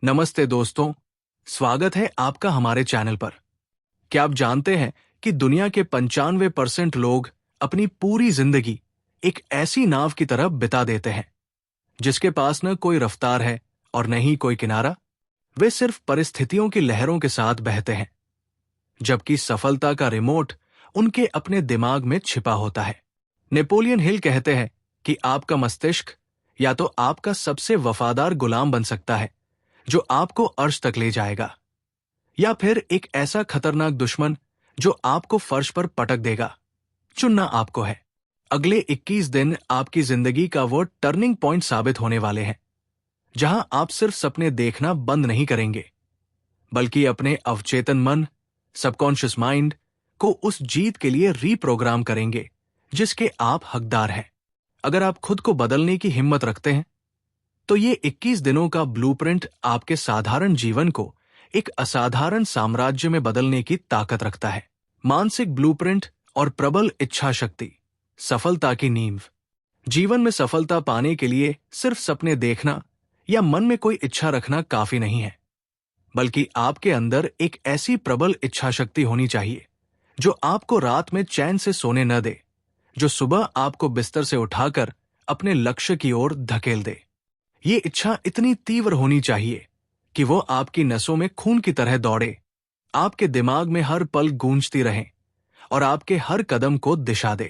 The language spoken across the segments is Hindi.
नमस्ते दोस्तों, स्वागत है आपका हमारे चैनल पर। क्या आप जानते हैं कि दुनिया के 95% लोग अपनी पूरी जिंदगी एक ऐसी नाव की तरह बिता देते हैं जिसके पास न कोई रफ्तार है और न ही कोई किनारा। वे सिर्फ परिस्थितियों की लहरों के साथ बहते हैं, जबकि सफलता का रिमोट उनके अपने दिमाग में छिपा होता है। नेपोलियन हिल कहते हैं कि आपका मस्तिष्क या तो आपका सबसे वफादार गुलाम बन सकता है जो आपको अर्श तक ले जाएगा, या फिर एक ऐसा खतरनाक दुश्मन जो आपको फर्श पर पटक देगा। चुनना आपको है। अगले 21 दिन आपकी जिंदगी का वो टर्निंग पॉइंट साबित होने वाले हैं जहां आप सिर्फ सपने देखना बंद नहीं करेंगे, बल्कि अपने अवचेतन मन, सबकॉन्शियस माइंड को उस जीत के लिए रीप्रोग्राम करेंगे जिसके आप हकदार हैं। अगर आप खुद को बदलने की हिम्मत रखते हैं तो ये 21 दिनों का ब्लूप्रिंट आपके साधारण जीवन को एक असाधारण साम्राज्य में बदलने की ताकत रखता है। मानसिक ब्लूप्रिंट और प्रबल इच्छा शक्ति, सफलता की नींव। जीवन में सफलता पाने के लिए सिर्फ सपने देखना या मन में कोई इच्छा रखना काफी नहीं है, बल्कि आपके अंदर एक ऐसी प्रबल इच्छा शक्ति होनी चाहिए जो आपको रात में चैन से सोने न दे, जो सुबह आपको बिस्तर से उठाकर अपने लक्ष्य की ओर धकेल दे। ये इच्छा इतनी तीव्र होनी चाहिए कि वो आपकी नसों में खून की तरह दौड़े, आपके दिमाग में हर पल गूंजती रहे और आपके हर कदम को दिशा दे।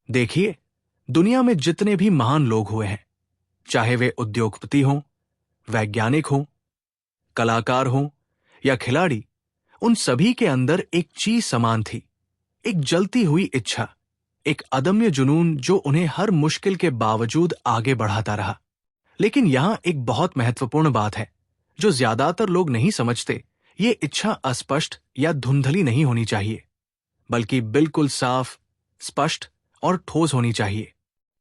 देखिए, दुनिया में जितने भी महान लोग हुए हैं, चाहे वे उद्योगपति हों, वैज्ञानिक हों, कलाकार हों या खिलाड़ी, उन सभी के अंदर एक चीज समान थी, एक जलती हुई इच्छा, एक अदम्य जुनून जो उन्हें हर मुश्किल के बावजूद आगे बढ़ाता रहा। लेकिन यहां एक बहुत महत्वपूर्ण बात है जो ज्यादातर लोग नहीं समझते। ये इच्छा अस्पष्ट या धुंधली नहीं होनी चाहिए, बल्कि बिल्कुल साफ, स्पष्ट और ठोस होनी चाहिए।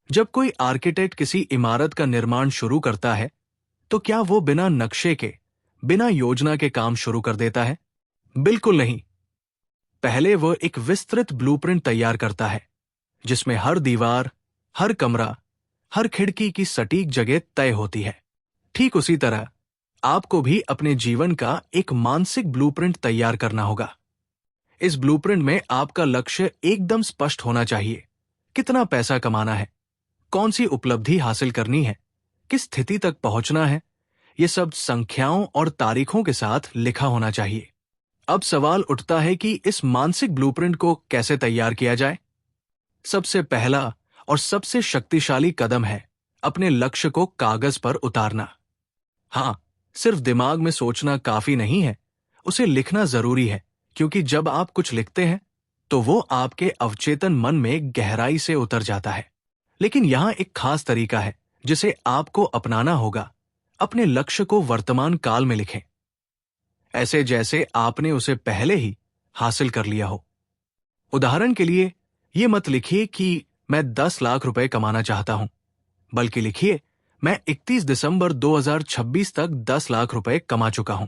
जब कोई आर्किटेक्ट किसी इमारत का निर्माण शुरू करता है तो क्या वो बिना नक्शे के, बिना योजना के काम शुरू कर देता है? बिल्कुल नहीं। पहले वह एक विस्तृत ब्लूप्रिंट तैयार करता है जिसमें हर दीवार, हर कमरा, हर खिड़की की सटीक जगह तय होती है। ठीक उसी तरह आपको भी अपने जीवन का एक मानसिक ब्लूप्रिंट तैयार करना होगा। इस ब्लूप्रिंट में आपका लक्ष्य एकदम स्पष्ट होना चाहिए। कितना पैसा कमाना है, कौन सी उपलब्धि हासिल करनी है, किस स्थिति तक पहुंचना है, ये सब संख्याओं और तारीखों के साथ लिखा होना चाहिए। अब सवाल उठता है कि इस मानसिक ब्लूप्रिंट को कैसे तैयार किया जाए। सबसे पहला और सबसे शक्तिशाली कदम है अपने लक्ष्य को कागज पर उतारना। हां, सिर्फ दिमाग में सोचना काफी नहीं है, उसे लिखना जरूरी है, क्योंकि जब आप कुछ लिखते हैं तो वो आपके अवचेतन मन में गहराई से उतर जाता है। लेकिन यहां एक खास तरीका है जिसे आपको अपनाना होगा। अपने लक्ष्य को वर्तमान काल में लिखें, ऐसे जैसे आपने उसे पहले ही हासिल कर लिया हो। उदाहरण के लिए, ये मत लिखिए कि मैं 10 लाख रुपए कमाना चाहता हूं, बल्कि लिखिए मैं 31 दिसंबर 2026 तक 10 लाख रुपए कमा चुका हूं।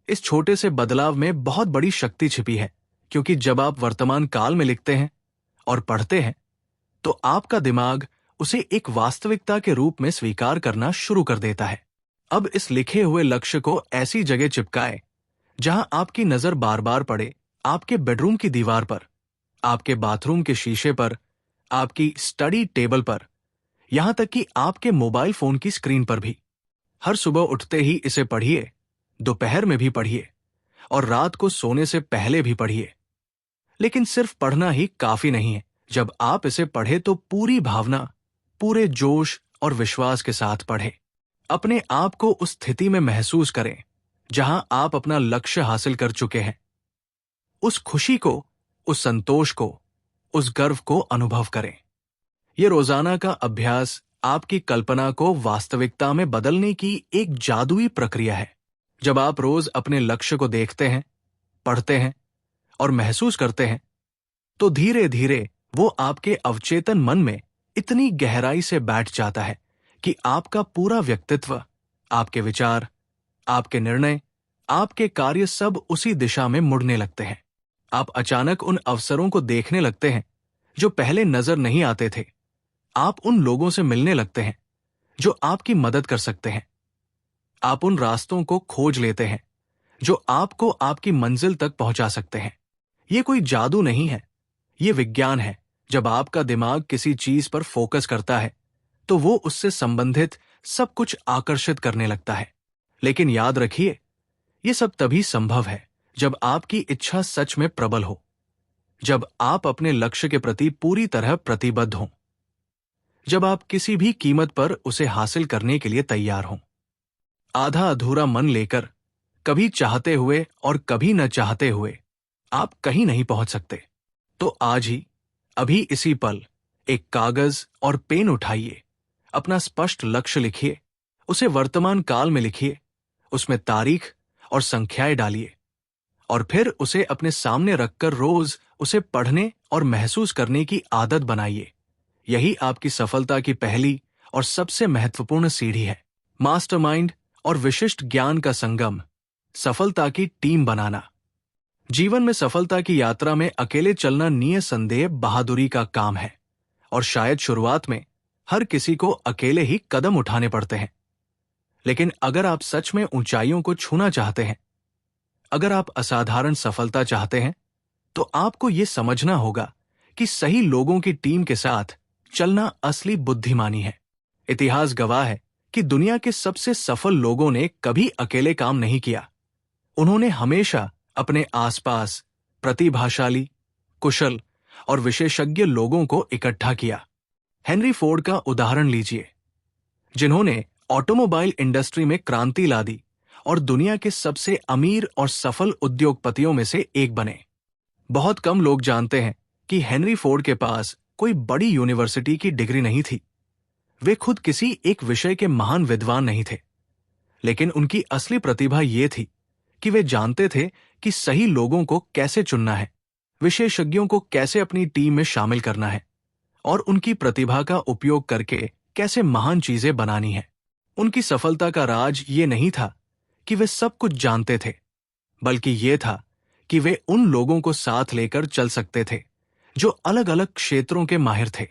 इस छोटे से बदलाव में बहुत बड़ी शक्ति छिपी है, क्योंकि जब आप वर्तमान काल में लिखते हैं और पढ़ते हैं तो आपका दिमाग उसे एक वास्तविकता के रूप में स्वीकार करना शुरू कर देता है। अब इस लिखे हुए लक्ष्य को ऐसी जगह चिपकाएं जहां आपकी नजर बार बार पड़े। आपके बेडरूम की दीवार पर, आपके बाथरूम के शीशे पर, आपकी स्टडी टेबल पर, यहां तक कि आपके मोबाइल फोन की स्क्रीन पर भी। हर सुबह उठते ही इसे पढ़िए, दोपहर में भी पढ़िए और रात को सोने से पहले भी पढ़िए। लेकिन सिर्फ पढ़ना ही काफी नहीं है। जब आप इसे पढ़े तो पूरी भावना, पूरे जोश और विश्वास के साथ पढ़ें। अपने आप को उस स्थिति में महसूस करें जहां आप अपना लक्ष्य हासिल कर चुके हैं। उस खुशी को, उस संतोष को, उस गर्व को अनुभव करें। यह रोजाना का अभ्यास आपकी कल्पना को वास्तविकता में बदलने की एक जादुई प्रक्रिया है। जब आप रोज अपने लक्ष्य को देखते हैं, पढ़ते हैं और महसूस करते हैं, तो धीरे धीरे वो आपके अवचेतन मन में इतनी गहराई से बैठ जाता है कि आपका पूरा व्यक्तित्व, आपके विचार, आपके निर्णय, आपके कार्य सब उसी दिशा में मुड़ने लगते हैं। आप अचानक उन अवसरों को देखने लगते हैं जो पहले नजर नहीं आते थे। आप उन लोगों से मिलने लगते हैं जो आपकी मदद कर सकते हैं। आप उन रास्तों को खोज लेते हैं जो आपको आपकी मंजिल तक पहुंचा सकते हैं। ये कोई जादू नहीं है, ये विज्ञान है। जब आपका दिमाग किसी चीज पर फोकस करता है तो वो उससे संबंधित सब कुछ आकर्षित करने लगता है। लेकिन याद रखिए, ये सब तभी संभव है जब आपकी इच्छा सच में प्रबल हो, जब आप अपने लक्ष्य के प्रति पूरी तरह प्रतिबद्ध हों, जब आप किसी भी कीमत पर उसे हासिल करने के लिए तैयार हों। आधा अधूरा मन लेकर, कभी चाहते हुए और कभी न चाहते हुए, आप कहीं नहीं पहुंच सकते। तो आज ही, अभी इसी पल, एक कागज और पेन उठाइए, अपना स्पष्ट लक्ष्य लिखिए, उसे वर्तमान काल में लिखिए, उसमें तारीख और संख्याएं डालिए, और फिर उसे अपने सामने रखकर रोज उसे पढ़ने और महसूस करने की आदत बनाइए। यही आपकी सफलता की पहली और सबसे महत्वपूर्ण सीढ़ी है। मास्टरमाइंड और विशिष्ट ज्ञान का संगम, सफलता की टीम बनाना। जीवन में सफलता की यात्रा में अकेले चलना निस्संदेह बहादुरी का काम है, और शायद शुरुआत में हर किसी को अकेले ही कदम उठाने पड़ते हैं। लेकिन अगर आप सच में ऊंचाइयों को छूना चाहते हैं, अगर आप असाधारण सफलता चाहते हैं, तो आपको यह समझना होगा कि सही लोगों की टीम के साथ चलना असली बुद्धिमानी है। इतिहास गवाह है कि दुनिया के सबसे सफल लोगों ने कभी अकेले काम नहीं किया। उन्होंने हमेशा अपने आसपास प्रतिभाशाली, कुशल और विशेषज्ञ लोगों को इकट्ठा किया। हेनरी फोर्ड का उदाहरण लीजिए, जिन्होंने ऑटोमोबाइल इंडस्ट्री में क्रांति ला दी और दुनिया के सबसे अमीर और सफल उद्योगपतियों में से एक बने। बहुत कम लोग जानते हैं कि हेनरी फोर्ड के पास कोई बड़ी यूनिवर्सिटी की डिग्री नहीं थी। वे खुद किसी एक विषय के महान विद्वान नहीं थे, लेकिन उनकी असली प्रतिभा ये थी कि वे जानते थे कि सही लोगों को कैसे चुनना है, विशेषज्ञों को कैसे अपनी टीम में शामिल करना है, और उनकी प्रतिभा का उपयोग करके कैसे महान चीजें बनानी है। उनकी सफलता का राज ये नहीं था कि वे सब कुछ जानते थे, बल्कि ये था कि वे उन लोगों को साथ लेकर चल सकते थे जो अलग अलग क्षेत्रों के माहिर थे।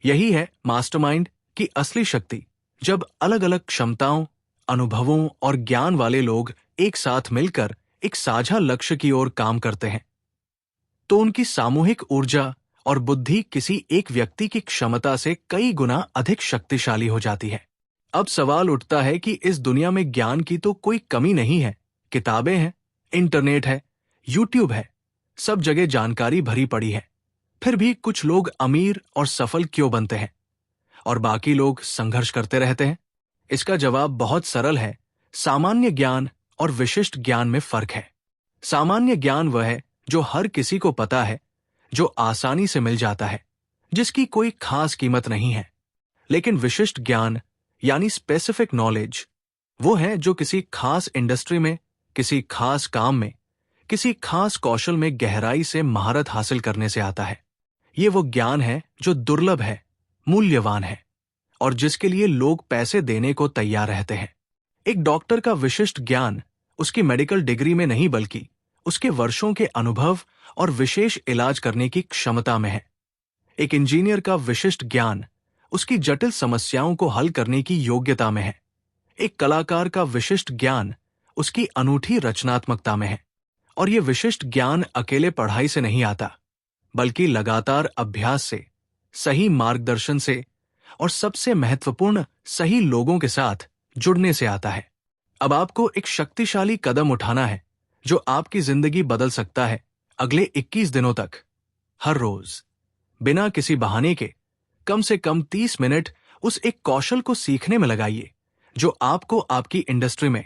यही है मास्टरमाइंड की असली शक्ति। जब अलग अलग क्षमताओं, अनुभवों और ज्ञान वाले लोग एक साथ मिलकर एक साझा लक्ष्य की ओर काम करते हैं, तो उनकी सामूहिक ऊर्जा और बुद्धि किसी एक व्यक्ति की क्षमता से कई गुना अधिक शक्तिशाली हो जाती है। अब सवाल उठता है कि इस दुनिया में ज्ञान की तो कोई कमी नहीं है। किताबें हैं, इंटरनेट है, यूट्यूब है, सब जगह जानकारी भरी पड़ी है। फिर भी कुछ लोग अमीर और सफल क्यों बनते हैं और बाकी लोग संघर्ष करते रहते हैं? इसका जवाब बहुत सरल है। सामान्य ज्ञान और विशिष्ट ज्ञान में फर्क है। सामान्य ज्ञान वह है जो हर किसी को पता है, जो आसानी से मिल जाता है, जिसकी कोई खास कीमत नहीं है। लेकिन विशिष्ट ज्ञान यानी स्पेसिफिक नॉलेज, वो है जो किसी खास इंडस्ट्री में, किसी खास काम में, किसी खास कौशल में गहराई से महारत हासिल करने से आता है। ये वो ज्ञान है जो दुर्लभ है, मूल्यवान है, और जिसके लिए लोग पैसे देने को तैयार रहते हैं। एक डॉक्टर का विशिष्ट ज्ञान उसकी मेडिकल डिग्री में नहीं, बल्कि उसके वर्षों के अनुभव और विशेष इलाज करने की क्षमता में है। एक इंजीनियर का विशिष्ट ज्ञान उसकी जटिल समस्याओं को हल करने की योग्यता में है। एक कलाकार का विशिष्ट ज्ञान उसकी अनूठी रचनात्मकता में है। और यह विशिष्ट ज्ञान अकेले पढ़ाई से नहीं आता, बल्कि लगातार अभ्यास से, सही मार्गदर्शन से, और सबसे महत्वपूर्ण, सही लोगों के साथ जुड़ने से आता है। अब आपको एक शक्तिशाली कदम उठाना है जो आपकी जिंदगी बदल सकता है। अगले 21 दिनों तक, हर रोज, बिना किसी बहाने के, कम से कम 30 मिनट उस एक कौशल को सीखने में लगाइए जो आपको आपकी इंडस्ट्री में,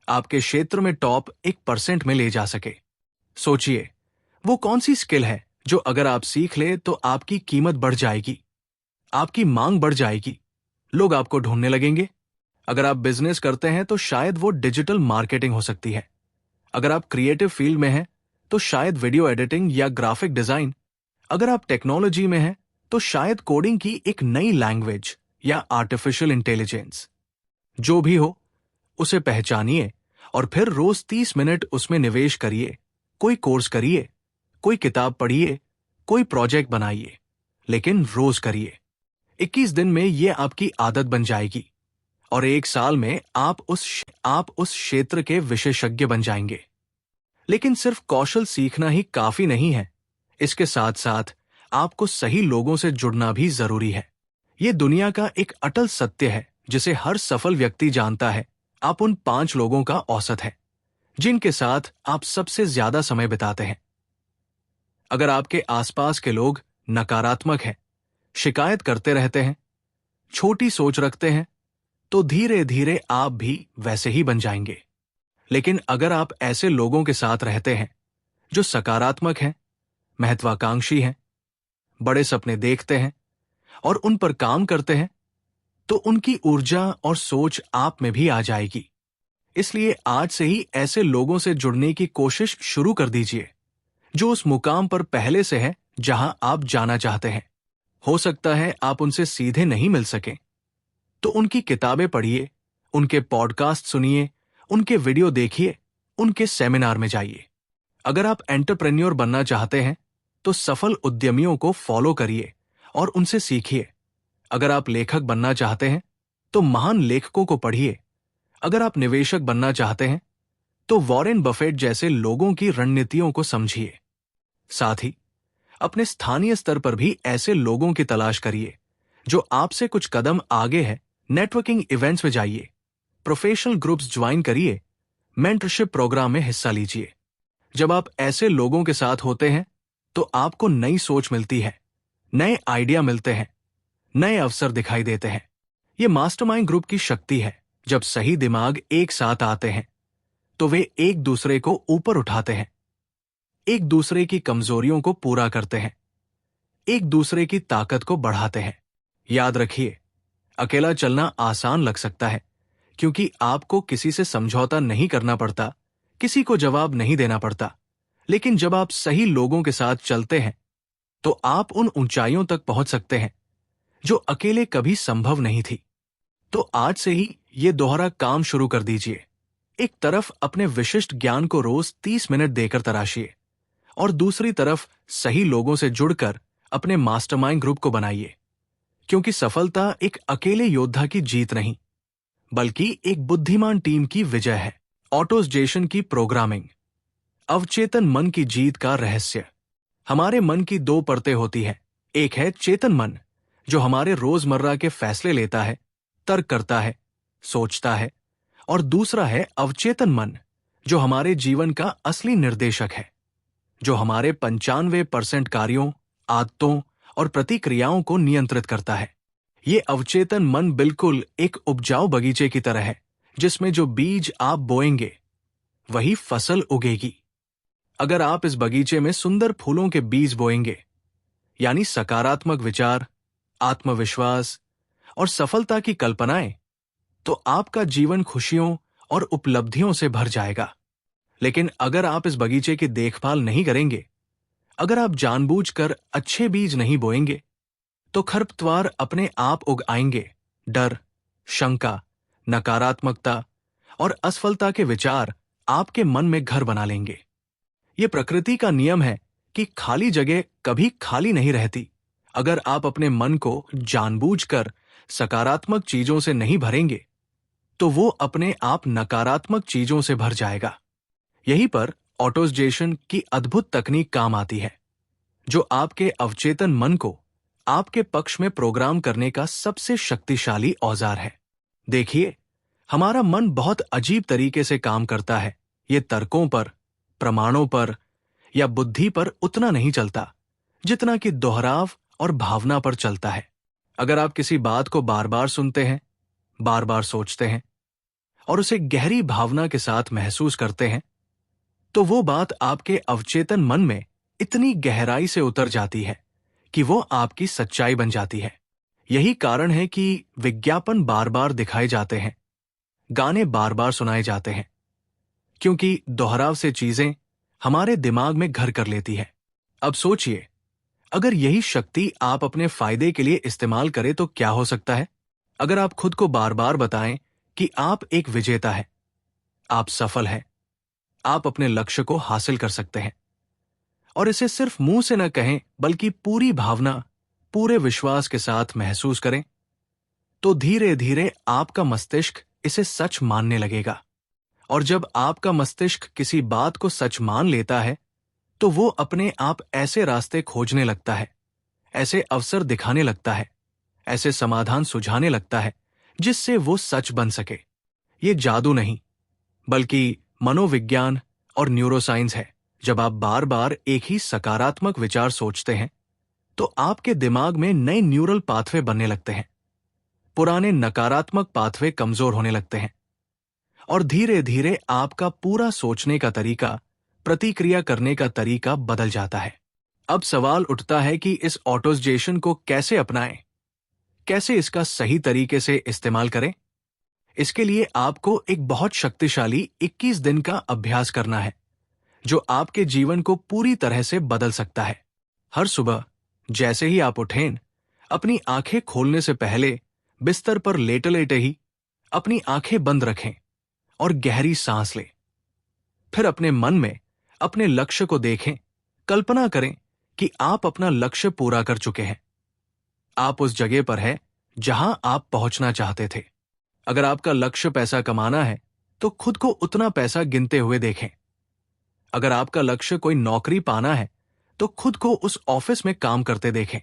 आपके क्षेत्र में टॉप 1% में ले जा सके। सोचिए, वो कौन सी स्किल है जो अगर आप सीख ले तो आपकी कीमत बढ़ जाएगी, आपकी मांग बढ़ जाएगी, लोग आपको ढूंढने लगेंगे। अगर आप बिजनेस करते हैं तो शायद वो डिजिटल मार्केटिंग हो सकती है। अगर आप क्रिएटिव फील्ड में हैं तो शायद वीडियो एडिटिंग या ग्राफिक डिजाइन। अगर आप टेक्नोलॉजी में हैं तो शायद कोडिंग की एक नई लैंग्वेज या आर्टिफिशियल इंटेलिजेंस। जो भी हो, उसे पहचानिए और फिर रोज 30 मिनट उसमें निवेश करिए। कोई कोर्स करिए, कोई किताब पढ़िए, कोई प्रोजेक्ट बनाइए, लेकिन रोज करिए। 21 दिन में यह आपकी आदत बन जाएगी और 1 साल में आप उस क्षेत्र के विशेषज्ञ बन जाएंगे। लेकिन सिर्फ कौशल सीखना ही काफी नहीं है। इसके साथ साथ आपको सही लोगों से जुड़ना भी जरूरी है। ये दुनिया का एक अटल सत्य है जिसे हर सफल व्यक्ति जानता है। आप उन 5 लोगों का औसत है जिनके साथ आप सबसे ज्यादा समय बिताते हैं। अगर आपके आसपास के लोग नकारात्मक हैं, शिकायत करते रहते हैं, छोटी सोच रखते हैं, तो धीरे धीरे आप भी वैसे ही बन जाएंगे। लेकिन अगर आप ऐसे लोगों के साथ रहते हैं जो सकारात्मक हैं, महत्वाकांक्षी हैं, बड़े सपने देखते हैं और उन पर काम करते हैं, तो उनकी ऊर्जा और सोच आप में भी आ जाएगी। इसलिए आज से ही ऐसे लोगों से जुड़ने की कोशिश शुरू कर दीजिए जो उस मुकाम पर पहले से है जहां आप जाना चाहते हैं। हो सकता है आप उनसे सीधे नहीं मिल सकें, तो उनकी किताबें पढ़िए, उनके पॉडकास्ट सुनिए, उनके वीडियो देखिए, उनके सेमिनार में जाइए। अगर आप एंटरप्रेन्योर बनना चाहते हैं तो सफल उद्यमियों को फॉलो करिए और उनसे सीखिए। अगर आप लेखक बनना चाहते हैं तो महान लेखकों को पढ़िए। अगर आप निवेशक बनना चाहते हैं तो वॉरेन बफेट जैसे लोगों की रणनीतियों को समझिए। साथ ही अपने स्थानीय स्तर पर भी ऐसे लोगों की तलाश करिए जो आपसे कुछ कदम आगे है। नेटवर्किंग इवेंट्स में जाइए, प्रोफेशनल ग्रुप्स ज्वाइन करिए, मेंटरशिप प्रोग्राम में हिस्सा लीजिए। जब आप ऐसे लोगों के साथ होते हैं तो आपको नई सोच मिलती है, नए आइडिया मिलते हैं, नए अवसर दिखाई देते हैं। ये मास्टरमाइंड ग्रुप की शक्ति है। जब सही दिमाग एक साथ आते हैं तो वे एक दूसरे को ऊपर उठाते हैं, एक दूसरे की कमजोरियों को पूरा करते हैं, एक दूसरे की ताकत को बढ़ाते हैं। याद रखिए, अकेला चलना आसान लग सकता है क्योंकि आपको किसी से समझौता नहीं करना पड़ता, किसी को जवाब नहीं देना पड़ता। लेकिन जब आप सही लोगों के साथ चलते हैं तो आप उन ऊंचाइयों तक पहुंच सकते हैं जो अकेले कभी संभव नहीं थी। तो आज से ही ये दोहरा काम शुरू कर दीजिए। एक तरफ अपने विशिष्ट ज्ञान को रोज 30 मिनट देकर तराशिए और दूसरी तरफ सही लोगों से जुड़कर अपने मास्टरमाइंड ग्रुप को बनाइए। क्योंकि सफलता एक अकेले योद्धा की जीत नहीं, बल्कि एक बुद्धिमान टीम की विजय है। ऑटोजेशन की प्रोग्रामिंग, अवचेतन मन की जीत का रहस्य। हमारे मन की 2 परतें होती हैं। एक है चेतन मन, जो हमारे रोजमर्रा के फैसले लेता है, तर्क करता है, सोचता है, और दूसरा है अवचेतन मन, जो हमारे जीवन का असली निर्देशक है, जो हमारे 95% कार्यों, आदतों और प्रतिक्रियाओं को नियंत्रित करता है। ये अवचेतन मन बिल्कुल एक उपजाऊ बगीचे की तरह है, जिसमें जो बीज आप बोएंगे वही फसल उगेगी। अगर आप इस बगीचे में सुंदर फूलों के बीज बोएंगे, यानी सकारात्मक विचार, आत्मविश्वास और सफलता की कल्पनाएं, तो आपका जीवन खुशियों और उपलब्धियों से भर जाएगा। लेकिन अगर आप इस बगीचे की देखभाल नहीं करेंगे, अगर आप जानबूझकर अच्छे बीज नहीं बोएंगे, तो खरपतवार अपने आप उग आएंगे। डर, शंका, नकारात्मकता और असफलता के विचार आपके मन में घर बना लेंगे। ये प्रकृति का नियम है कि खाली जगह कभी खाली नहीं रहती। अगर आप अपने मन को जानबूझकर सकारात्मक चीजों से नहीं भरेंगे, तो वो अपने आप नकारात्मक चीजों से भर जाएगा। यहीं पर ऑटोजेशन की अद्भुत तकनीक काम आती है, जो आपके अवचेतन मन को आपके पक्ष में प्रोग्राम करने का सबसे शक्तिशाली औजार है। देखिए, हमारा मन बहुत अजीब तरीके से काम करता है। ये तर्कों पर, प्रमाणों पर या बुद्धि पर उतना नहीं चलता जितना कि दोहराव और भावना पर चलता है। अगर आप किसी बात को बार बार सुनते हैं, बार बार सोचते हैं और उसे गहरी भावना के साथ महसूस करते हैं, तो वो बात आपके अवचेतन मन में इतनी गहराई से उतर जाती है कि वो आपकी सच्चाई बन जाती है। यही कारण है कि विज्ञापन बार बार दिखाए जाते हैं, गाने बार बार सुनाए जाते हैं, क्योंकि दोहराव से चीजें हमारे दिमाग में घर कर लेती है। अब सोचिए, अगर यही शक्ति आप अपने फायदे के लिए इस्तेमाल करें तो क्या हो सकता है? अगर आप खुद को बार बार बताएं कि आप एक विजेता हैं, आप सफल हैं, आप अपने लक्ष्य को हासिल कर सकते हैं, और इसे सिर्फ मुंह से न कहें बल्कि पूरी भावना, पूरे विश्वास के साथ महसूस करें, तो धीरे धीरे आपका मस्तिष्क इसे सच मानने लगेगा। और जब आपका मस्तिष्क किसी बात को सच मान लेता है, तो वो अपने आप ऐसे रास्ते खोजने लगता है, ऐसे अवसर दिखाने लगता है, ऐसे समाधान सुझाने लगता है जिससे वो सच बन सके। ये जादू नहीं, बल्कि मनोविज्ञान और न्यूरोसाइंस है। जब आप बार बार एक ही सकारात्मक विचार सोचते हैं, तो आपके दिमाग में नए न्यूरल पाथवे बनने लगते हैं, पुराने नकारात्मक पाथवे कमजोर होने लगते हैं, और धीरे धीरे आपका पूरा सोचने का तरीका, प्रतिक्रिया करने का तरीका बदल जाता है। अब सवाल उठता है कि इस ऑटोजेशन को कैसे अपनाएं, कैसे इसका सही तरीके से इस्तेमाल करें। इसके लिए आपको एक बहुत शक्तिशाली 21 दिन का अभ्यास करना है, जो आपके जीवन को पूरी तरह से बदल सकता है। हर सुबह जैसे ही आप उठें, अपनी आंखें खोलने से पहले बिस्तर पर लेटे लेटे ही अपनी आंखें बंद रखें और गहरी सांस लें। फिर अपने मन में अपने लक्ष्य को देखें। कल्पना करें कि आप अपना लक्ष्य पूरा कर चुके हैं। आप उस जगह पर हैं जहां आप पहुंचना चाहते थे। अगर आपका लक्ष्य पैसा कमाना है, तो खुद को उतना पैसा गिनते हुए देखें। अगर आपका लक्ष्य कोई नौकरी पाना है, तो खुद को उस ऑफिस में काम करते देखें।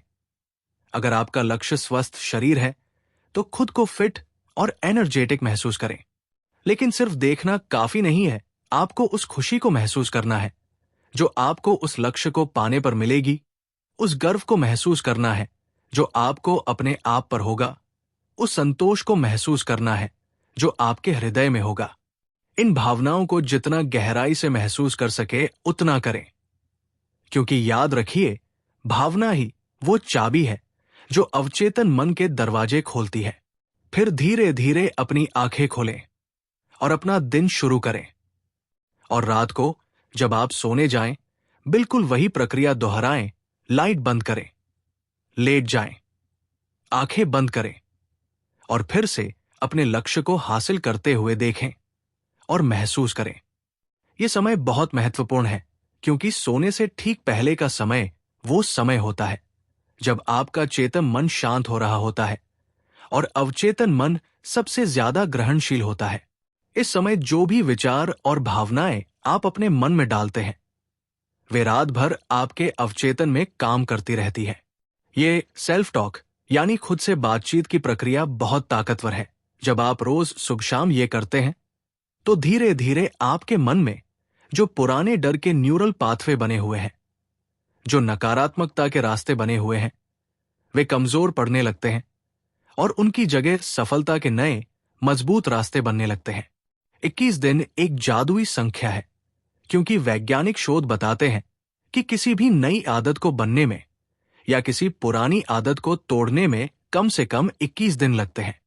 अगर आपका लक्ष्य स्वस्थ शरीर है, तो खुद को फिट और एनर्जेटिक महसूस करें। लेकिन सिर्फ देखना काफी नहीं है, आपको उस खुशी को महसूस करना है जो आपको उस लक्ष्य को पाने पर मिलेगी। उस गर्व को महसूस करना है जो आपको अपने आप पर होगा। उस संतोष को महसूस करना है जो आपके हृदय में होगा। इन भावनाओं को जितना गहराई से महसूस कर सके उतना करें, क्योंकि याद रखिए, भावना ही वो चाबी है जो अवचेतन मन के दरवाजे खोलती है। फिर धीरे धीरे अपनी आंखें खोलें और अपना दिन शुरू करें। और रात को जब आप सोने जाएं, बिल्कुल वही प्रक्रिया दोहराएं। लाइट बंद करें, लेट जाएं, आंखें बंद करें और फिर से अपने लक्ष्य को हासिल करते हुए देखें और महसूस करें। यह समय बहुत महत्वपूर्ण है, क्योंकि सोने से ठीक पहले का समय वो समय होता है जब आपका चेतन मन शांत हो रहा होता है और अवचेतन मन सबसे ज्यादा ग्रहणशील होता है। इस समय जो भी विचार और भावनाएं आप अपने मन में डालते हैं, वे रात भर आपके अवचेतन में काम करती रहती है। ये सेल्फ टॉक यानी खुद से बातचीत की प्रक्रिया बहुत ताकतवर है। जब आप रोज सुबह शाम ये करते हैं, तो धीरे धीरे आपके मन में जो पुराने डर के न्यूरल पाथवे बने हुए हैं, जो नकारात्मकता के रास्ते बने हुए हैं, वे कमजोर पड़ने लगते हैं और उनकी जगह सफलता के नए मजबूत रास्ते बनने लगते हैं। 21 दिन एक जादुई संख्या है, क्योंकि वैज्ञानिक शोध बताते हैं कि किसी भी नई आदत को बनने में या किसी पुरानी आदत को तोड़ने में कम से कम 21 दिन लगते हैं।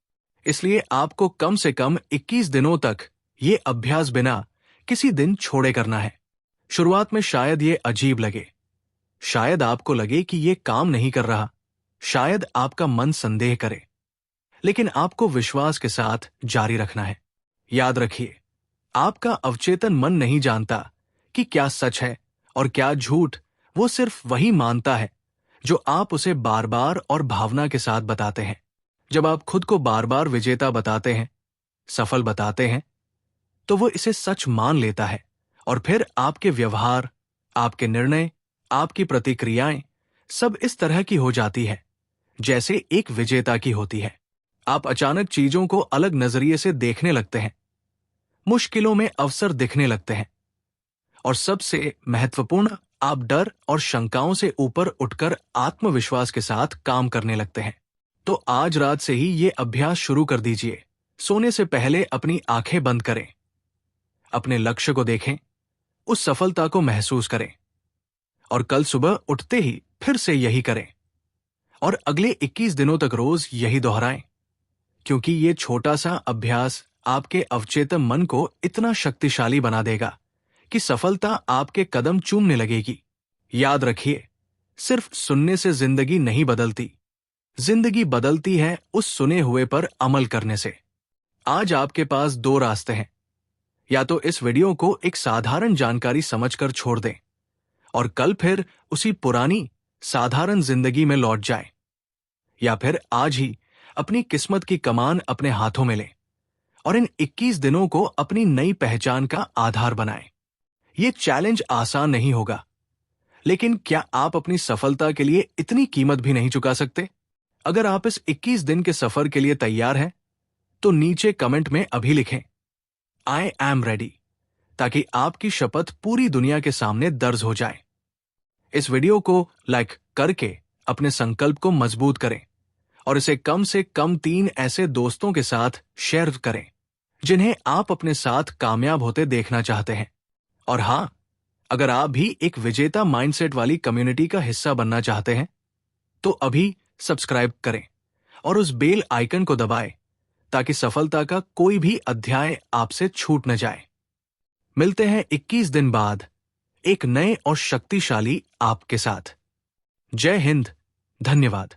इसलिए आपको कम से कम 21 दिनों तक ये अभ्यास बिना किसी दिन छोड़े करना है। शुरुआत में शायद ये अजीब लगे, शायद आपको लगे कि ये काम नहीं कर रहा, शायद आपका मन संदेह करे, लेकिन आपको विश्वास के साथ जारी रखना है। याद रखिए, आपका अवचेतन मन नहीं जानता कि क्या सच है और क्या झूठ। वो सिर्फ वही मानता है जो आप उसे बार बार और भावना के साथ बताते हैं। जब आप खुद को बार बार विजेता बताते हैं, सफल बताते हैं, तो वो इसे सच मान लेता है और फिर आपके व्यवहार, आपके निर्णय, आपकी प्रतिक्रियाएं सब इस तरह की हो जाती है जैसे एक विजेता की होती है। आप अचानक चीजों को अलग नजरिए से देखने लगते हैं, मुश्किलों में अवसर दिखने लगते हैं और सबसे महत्वपूर्ण, आप डर और शंकाओं से ऊपर उठकर आत्मविश्वास के साथ काम करने लगते हैं। तो आज रात से ही ये अभ्यास शुरू कर दीजिए। सोने से पहले अपनी आंखें बंद करें, अपने लक्ष्य को देखें, उस सफलता को महसूस करें और कल सुबह उठते ही फिर से यही करें और अगले 21 दिनों तक रोज यही दोहराएं, क्योंकि ये छोटा सा अभ्यास आपके अवचेतन मन को इतना शक्तिशाली बना देगा कि सफलता आपके कदम चूमने लगेगी। याद रखिए, सिर्फ सुनने से जिंदगी नहीं बदलती, जिंदगी बदलती है उस सुने हुए पर अमल करने से। आज आपके पास दो रास्ते हैं, या तो इस वीडियो को एक साधारण जानकारी समझकर छोड़ दें और कल फिर उसी पुरानी साधारण जिंदगी में लौट जाएं, या फिर आज ही अपनी किस्मत की कमान अपने हाथों में लें और इन 21 दिनों को अपनी नई पहचान का आधार बनाएं। ये चैलेंज आसान नहीं होगा, लेकिन क्या आप अपनी सफलता के लिए इतनी कीमत भी नहीं चुका सकते? अगर आप इस 21 दिन के सफर के लिए तैयार हैं, तो नीचे कमेंट में अभी लिखें आई एम रेडी, ताकि आपकी शपथ पूरी दुनिया के सामने दर्ज हो जाए। इस वीडियो को लाइक करके अपने संकल्प को मजबूत करें और इसे कम से कम 3 ऐसे दोस्तों के साथ शेयर करें जिन्हें आप अपने साथ कामयाब होते देखना चाहते हैं। और हां, अगर आप भी एक विजेता माइंडसेट वाली कम्युनिटी का हिस्सा बनना चाहते हैं, तो अभी सब्सक्राइब करें और उस बेल आइकन को दबाएं ताकि सफलता का कोई भी अध्याय आपसे छूट न जाए। मिलते हैं 21 दिन बाद एक नए और शक्तिशाली आपके साथ। जय हिंद, धन्यवाद।